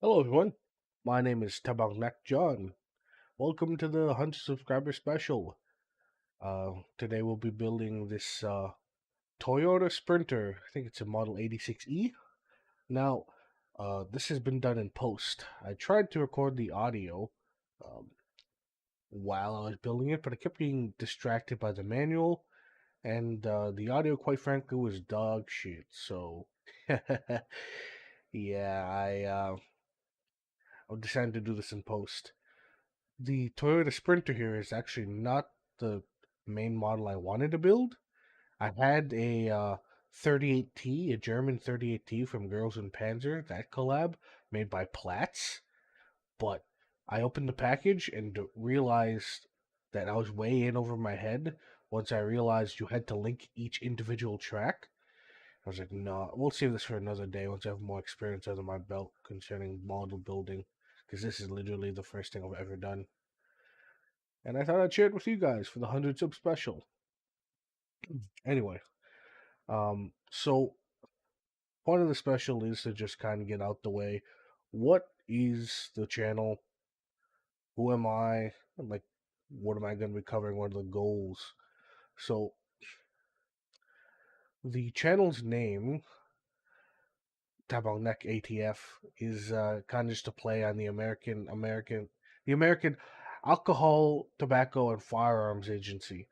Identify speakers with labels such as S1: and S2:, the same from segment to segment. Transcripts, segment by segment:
S1: Hello everyone, my name is Tabangnak John. Welcome to the 100 subscriber special. Today we'll be building this Toyota Sprinter. I think it's a model 86E. Now, this has been done in post. I tried to record the audio um, while I was building it, but I kept getting distracted by the manual, and the audio, quite frankly, was dog shit. So, yeah, I decided to do this in post. The Toyota Sprinter here is actually not the main model I wanted to build. I had a 38T, a German 38T from Girls in Panzer, that collab made by Platz, but I opened the package and realized that I was way in over my head once I realized you had to link each individual track. I was like, no, we'll save this for another day once I have more experience under my belt concerning model building, because this is literally the first thing I've ever done, and I thought I'd share it with you guys for the 100 sub special. Anyway, so part of the special is to just kind of get out the way. What is the channel? Who am I? And like, what am I going to be covering? What are the goals? So the channel's name, Tabangnek ATF, is kind of just a play on the American Alcohol, Tobacco, and Firearms Agency.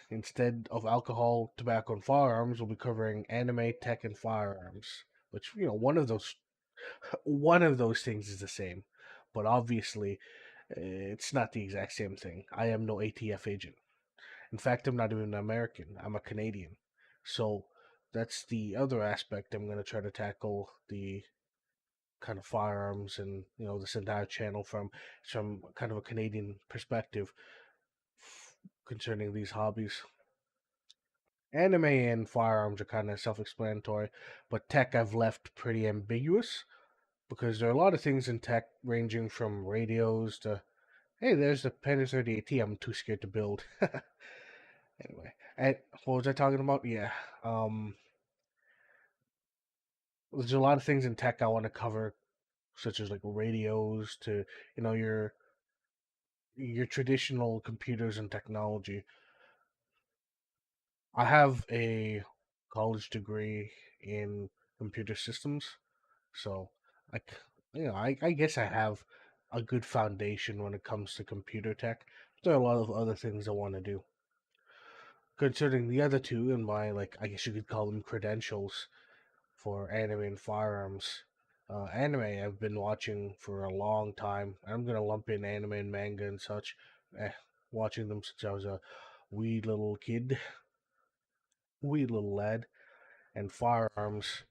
S1: Instead of alcohol, tobacco, and firearms, we'll be covering anime, tech, and firearms. Which, one of those things is the same, but obviously it's not the exact same thing. I am no ATF agent. In fact, I'm not even an American. I'm a Canadian. So that's the other aspect I'm going to try to tackle, the kind of firearms and this entire channel from kind of a Canadian perspective concerning these hobbies. Anime and firearms are kind of self-explanatory, but tech I've left pretty ambiguous because there are a lot of things in tech ranging from radios to, hey, there's the Panda 38T I'm too scared to build. Anyway, and what was I talking about? Yeah, um, there's a lot of things in tech I want to cover, such as like radios to you know your your traditional computers and technology. I have a college degree in computer systems, so I guess I have a good foundation when it comes to computer tech. But there are a lot of other things I want to do. Considering the other two and my, like, I guess you could call them credentials for anime and firearms. Anime I've been watching for a long time. I'm gonna lump in anime and manga and such. Eh, Watching them since I was a wee little kid, wee little lad. And firearms,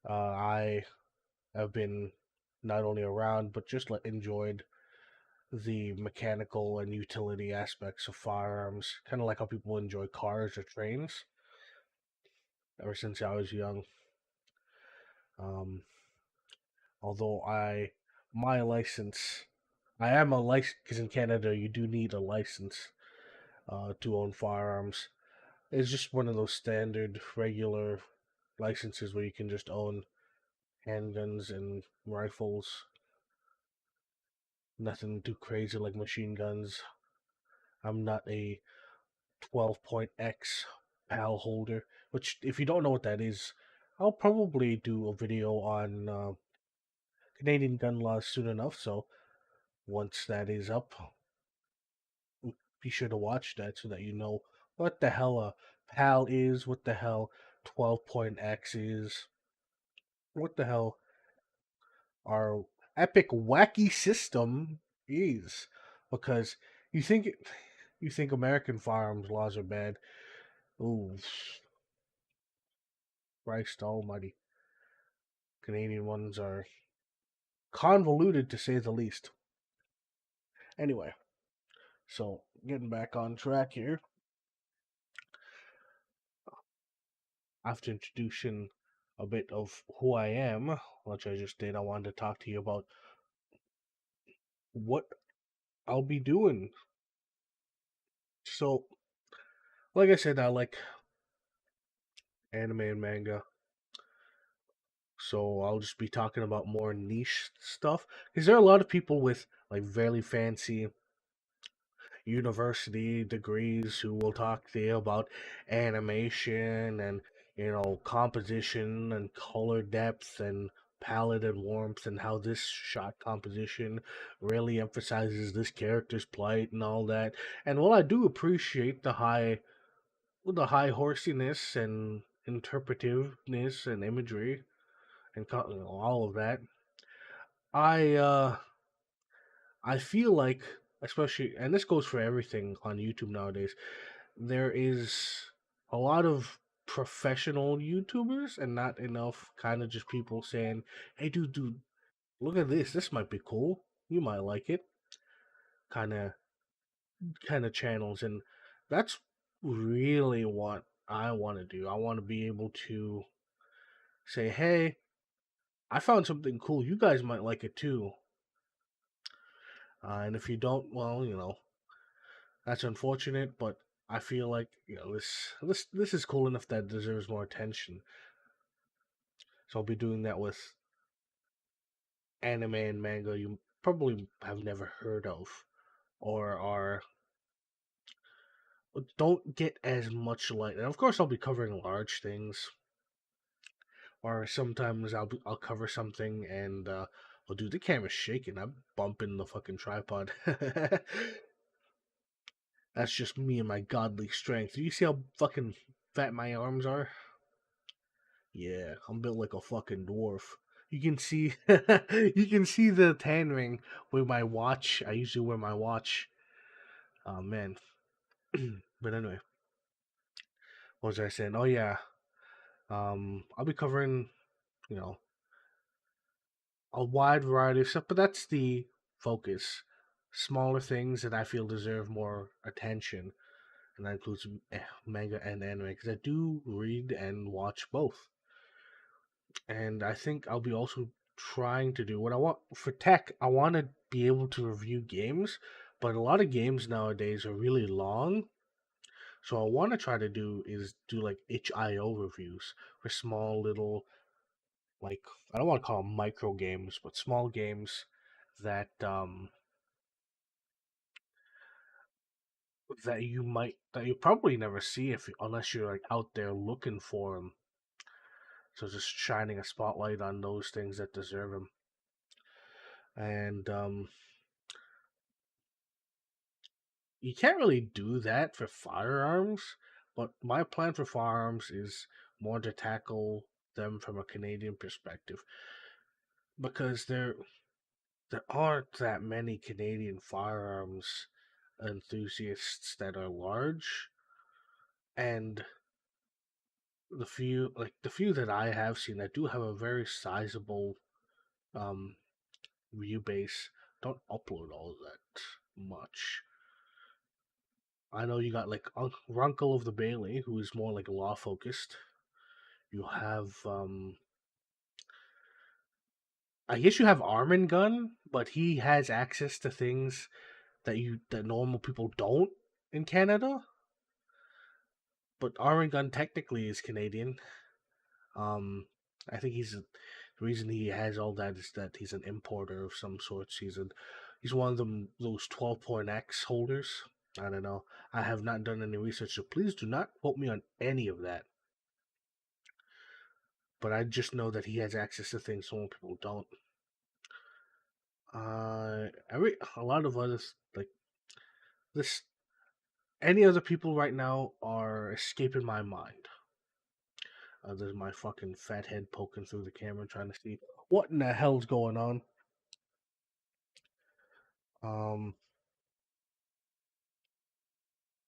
S1: I have been not only around but just enjoyed the mechanical and utility aspects of firearms, kind of like how people enjoy cars or trains. Ever since I was young, um, although my license, I am a license because in Canada you do need a license to own firearms. It's just one of those standard, regular licenses where you can just own handguns and rifles. Nothing too crazy like machine guns. I'm not a 12 point X PAL holder, which, if you don't know what that is, I'll probably do a video on Canadian gun laws soon enough. So once that is up, be sure to watch that so that you know what the hell a PAL is, what the hell 12 point X is, what the hell our epic wacky system is. Because you think you think American firearms laws are bad. Ooh, Christ almighty. Canadian ones are convoluted to say the least. Anyway, so getting back on track here, after introducing a bit of who I am, which I just did, I wanted to talk to you about what I'll be doing. So, like I said, I like anime and manga. So I'll just be talking about more niche stuff because there are a lot of people with like very fancy university degrees who will talk to you about animation and composition and color depth and palette and warmth and how this shot composition really emphasizes this character's plight and all that. And while I do appreciate the high horsiness and interpretiveness and imagery and all of that, I uh I feel like, especially, and this goes for everything on YouTube nowadays, there is a lot of professional YouTubers and not enough kind of just people saying, "Hey, dude, look at this. This might be cool. You might like it." Kind of, channels, and that's really what I want to do. I want to be able to say, "Hey, I found something cool. You guys might like it too." And if you don't, well, that's unfortunate, but I feel like this is cool enough that it deserves more attention. So I'll be doing that with anime and manga you probably have never heard of, or are don't get as much light. And of course, I'll be covering large things, or sometimes I'll cover something and I'll do the camera's shaking. I'm bumping the fucking tripod. That's just me and my godly strength. Do you see how fucking fat my arms are? Yeah, I'm built like a fucking dwarf. You can see you can see the tan ring with my watch. I usually wear my watch. Oh man. But anyway, what was I saying? Oh yeah. I'll be covering, you know, a wide variety of stuff, but that's the focus. Smaller things that I feel deserve more attention, and that includes manga and anime because I do read and watch both. And I think I'll be also trying to do what I want for tech. I want to be able to review games, but a lot of games nowadays are really long. So I want to try to do like HIO reviews for small little, like, I don't want to call them micro games, but small games that that you probably never see if unless you're like out there looking for them. So just shining a spotlight on those things that deserve them. And you can't really do that for firearms, but my plan for firearms is more to tackle them from a Canadian perspective because there aren't that many Canadian firearms enthusiasts that are large, and the few that I have seen that do have a very sizable um view base don't upload all that much. I know you got like Runkle of the Bailey, who is more like law focused. You have I guess you have Armin Gun, but he has access to things that normal people don't in Canada. But Armin Gun technically is Canadian. Um, I think the reason he has all that is that he's an importer of some sorts. He's one of those 12-point X holders. I don't know. I have not done any research, so please do not quote me on any of that. But I just know that he has access to things some people don't. A lot of others like this. Any other people right now are escaping my mind. There's my fucking fat head poking through the camera trying to see what in the hell's going on. Um,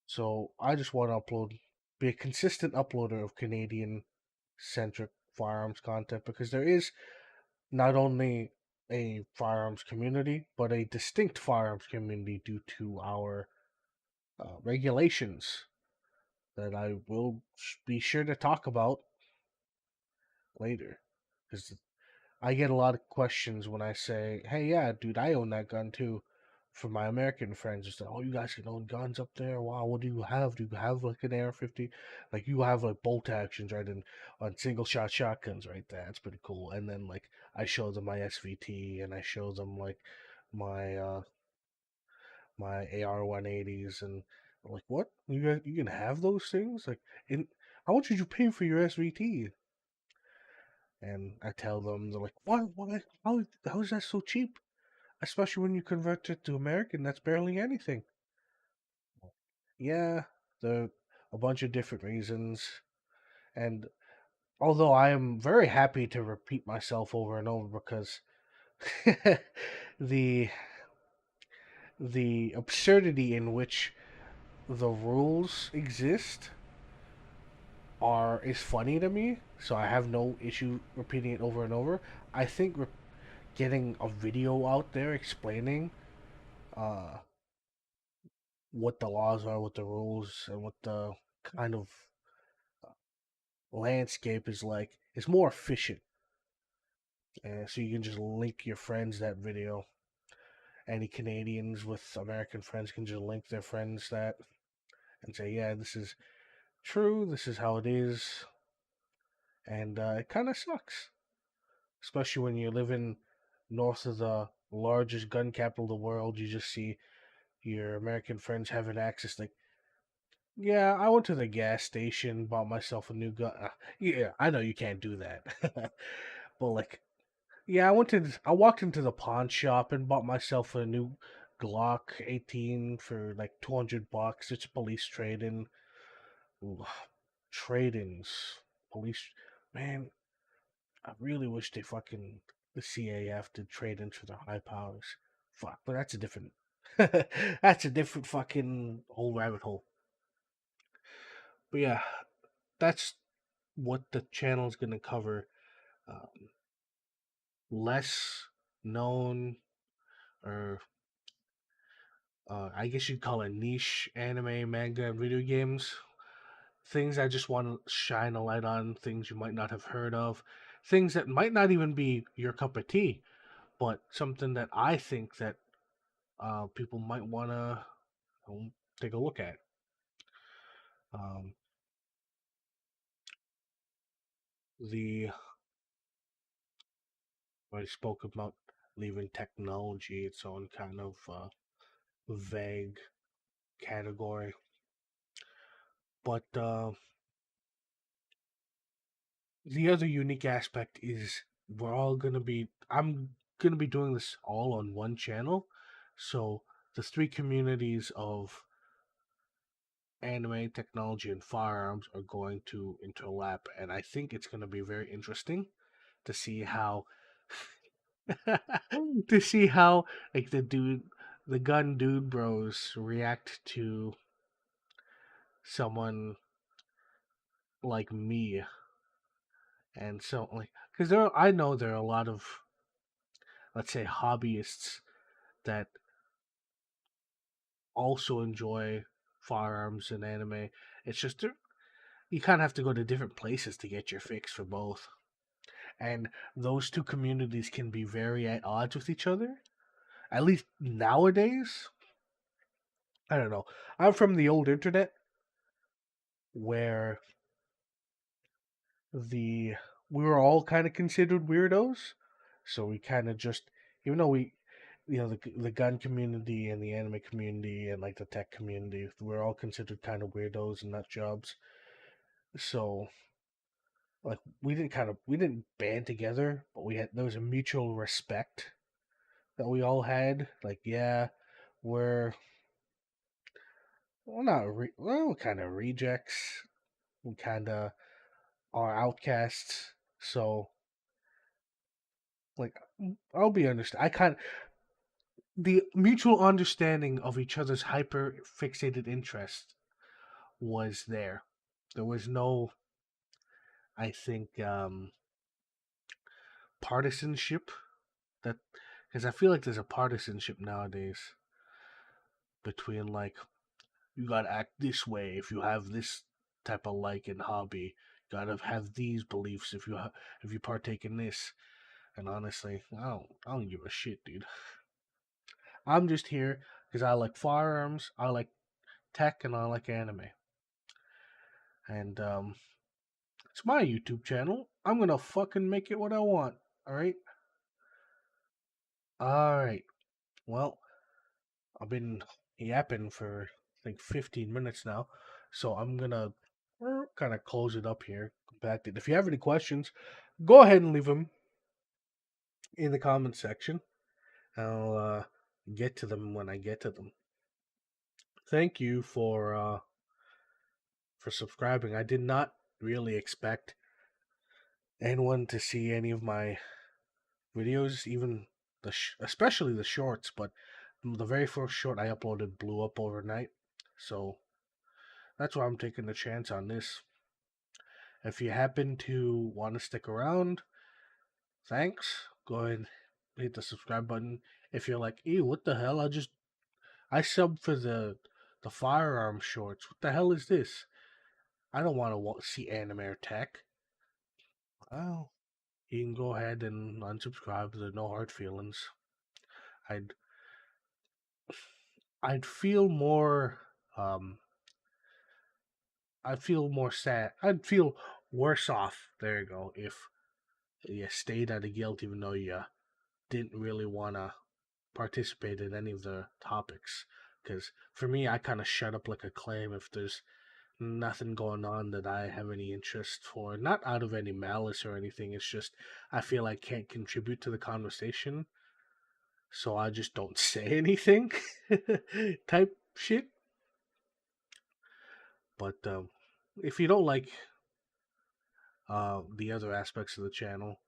S1: so I just want to be a consistent uploader of Canadian centric firearms content because there is not only a firearms community, but a distinct firearms community due to our regulations that I will be sure to talk about later. Because I get a lot of questions when I say, "Hey, yeah, dude, I own that gun too," for my American friends, it's like, oh, you guys can own guns up there. Wow, what do you have? Do you have like an AR-50? Like you have like bolt actions right in on single shot shotguns right there. That's pretty cool. And then like I show them my SVT and I show them like my my AR-180s and I'm like, what? You can have those things? Like, in how much did you pay for your SVT? And I tell them, they're like, what? What? How is that so cheap? Especially when you convert it to American, that's barely anything. Yeah, there a bunch of different reasons. And although I am very happy to repeat myself over and over because the the absurdity in which the rules exist are is funny to me, so I have no issue repeating it over and over. I think getting a video out there explaining uh, what the laws are, what the rules, and what the kind of landscape is like is more efficient. So you can just link your friends that video. Any Canadians with American friends can just link their friends that and say, yeah, this is true, this is how it is. And it kind of sucks, especially when you live in north of the largest gun capital of the world. You just see your American friends having access. Like, yeah, I went to the gas station, bought myself a new gun. Yeah, I know you can't do that, but like, yeah, I walked into the pawn shop and bought myself a new Glock 18 for like $200. It's police trade-in. Ooh, trade-ins, police. Man, I really wish the CAF did trade-ins for their high powers. Fuck, but that's a different. That's a different fucking whole rabbit hole. But yeah, that's what the channel is gonna cover. Um, less known, or I guess you'd call it niche anime, manga, and video games. Things I just want to shine a light on, things you might not have heard of, things that might not even be your cup of tea, but something that I think that people might want to take a look at. Um, the I spoke about leaving technology its own kind of vague category, but the other unique aspect is I'm gonna be doing this all on one channel. So the three communities of anime, technology, and firearms are going to interlap, and I think it's gonna be very interesting to see how to see how like the gun dude bros react to someone like me. And so like because I know there are a lot of, let's say, hobbyists that also enjoy firearms and anime. It's just you kind of have to go to different places to get your fix for both. And those two communities can be very at odds with each other. At least nowadays. I don't know. I'm from the old internet where the we were all kind of considered weirdos. So we kind of just, even though the gun community and the anime community and like the tech community, we're all considered kind of weirdos and nut jobs. So like we didn't band together, but there was a mutual respect that we all had. Like, yeah, we're not kind of rejects. We kind of are outcasts. So like I'll be honest. I kind of the mutual understanding of each other's hyper fixated interest was there. There was no, I think, partisanship that because I feel like there's a partisanship nowadays between like you gotta act this way if you have this type of like and hobby. You gotta have these beliefs if you partake in this. And honestly, I don't give a shit, dude. I'm just here because I like firearms, I like tech, and I like anime. And it's my YouTube channel. I'm gonna fucking make it what I want. All right. All right. Well, I've been yapping for I think 15 minutes now, so I'm gonna kind of close it up here. Compacted. If you have any questions, go ahead and leave them in the comment section. I'll get to them when I get to them. Thank you for subscribing. I did not really expect anyone to see any of my videos, even especially the shorts. But the very first short I uploaded blew up overnight, so that's why I'm taking the chance on this. If you happen to want to stick around, thanks. Go ahead and hit the subscribe button. If you're like, ew, what the hell? I subbed for the firearm shorts. What the hell is this? I don't want to see anime or tech. Well, you can go ahead and unsubscribe. There's no hard feelings. I'd I'd feel more um I'd feel more sad. I'd feel worse off. There you go. If you stayed out of guilt, even though you didn't really want to participate in any of the topics. Because for me, I kind of shut up like a clam if there's nothing going on that I have any interest for. Not out of any malice or anything. It's just I feel I can't contribute to the conversation, so I just don't say anything type shit. But if you don't like the other aspects of the channel,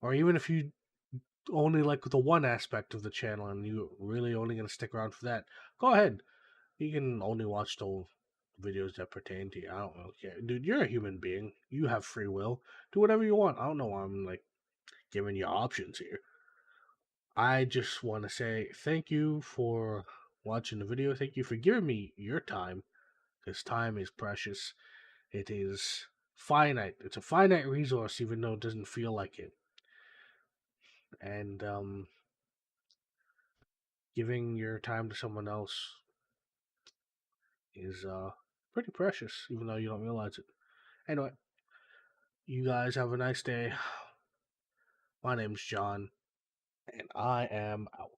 S1: or even if you only like the one aspect of the channel and you're really only going to stick around for that, go ahead. You can only watch the videos that pertain to you. I don't really care. Dude, you're a human being. You have free will. Do whatever you want. I don't know why I'm like giving you options here. I just want to say thank you for watching the video. Thank you for giving me your time, because time is precious. It is finite. It's a finite resource, even though it doesn't feel like it. And giving your time to someone else is pretty precious, even though you don't realize it. Anyway, you guys have a nice day. My name's John, and I am out.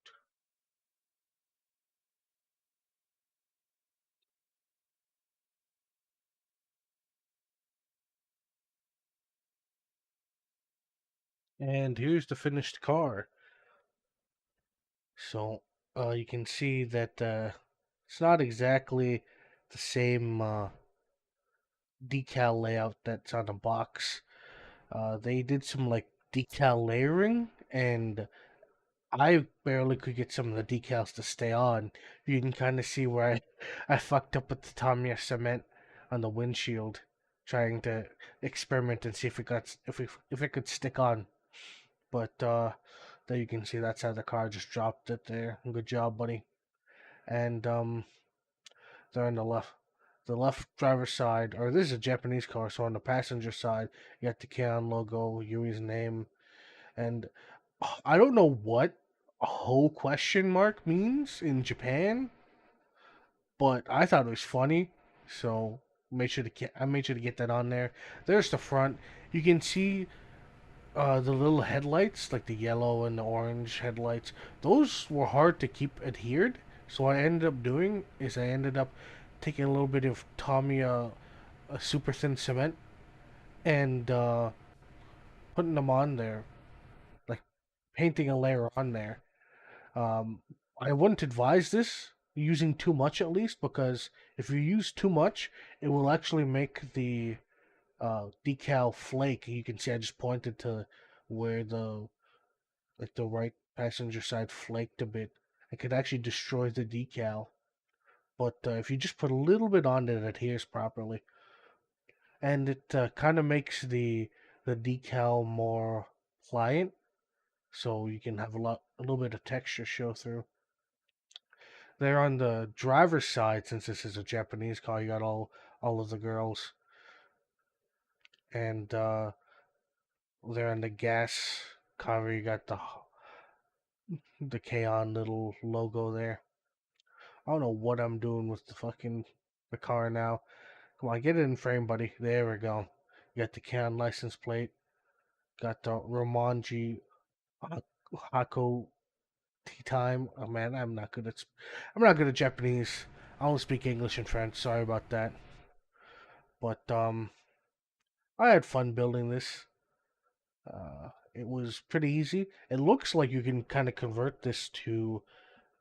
S1: And here's the finished car. So you can see that it's not exactly the same decal layout that's on the box. They did some like decal layering, and I barely could get some of the decals to stay on. You can kind of see where I fucked up with the Tamiya cement on the windshield, trying to experiment and see if it could stick on. But there you can see that's how the car just dropped it there. Good job, buddy. And they're on the left driver's side, or this is a Japanese car, so on the passenger side, you got the Kion logo, Yui's name, and I don't know what a whole question mark means in Japan, but I thought it was funny, so I made sure to get that on there. There's the front. You can see the little headlights, like the yellow and the orange headlights. Those were hard to keep adhered. So what I ended up doing is I ended up taking a little bit of Tamiya super thin cement and putting them on there, like painting a layer on there. Um, I wouldn't advise this using too much at least, because if you use too much, it will actually make the decal flake. You can see I just pointed to where the right passenger side flaked a bit. It could actually destroy the decal. But if you just put a little bit on it adheres properly, and it kind of makes the decal more pliant, so you can have a little bit of texture show through. There on the driver's side, since this is a Japanese car, you got all of the girls, and there on the gas cover, you got the K-On little logo there. I don't know what I'm doing with the car now. Come on, get it in frame, buddy. There we go. You got the K-On license plate. Got the Romanji Hako tea time. Oh man, I'm not good at Japanese. I only speak English and French. Sorry about that. But I had fun building this. It was pretty easy. It looks like you can kind of convert this to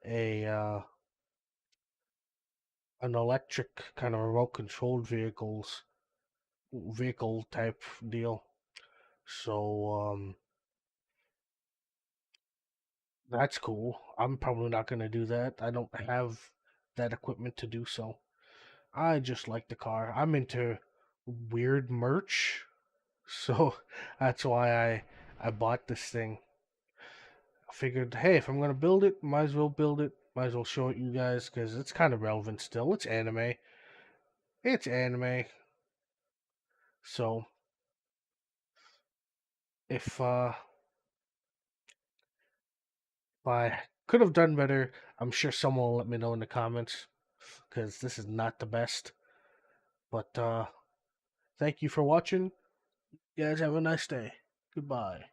S1: a an electric kind of remote controlled vehicle type deal. So that's cool. I'm probably not gonna do that. I don't have that equipment to do so. I just like the car. I'm into weird merch, so that's why I bought this thing. I figured, hey, if I'm gonna build it, might as well build it. Might as well show it you guys because it's kind of relevant still. It's anime. It's anime. So if if I could have done better, I'm sure someone will let me know in the comments because this is not the best. But thank you for watching. You guys have a nice day. Goodbye.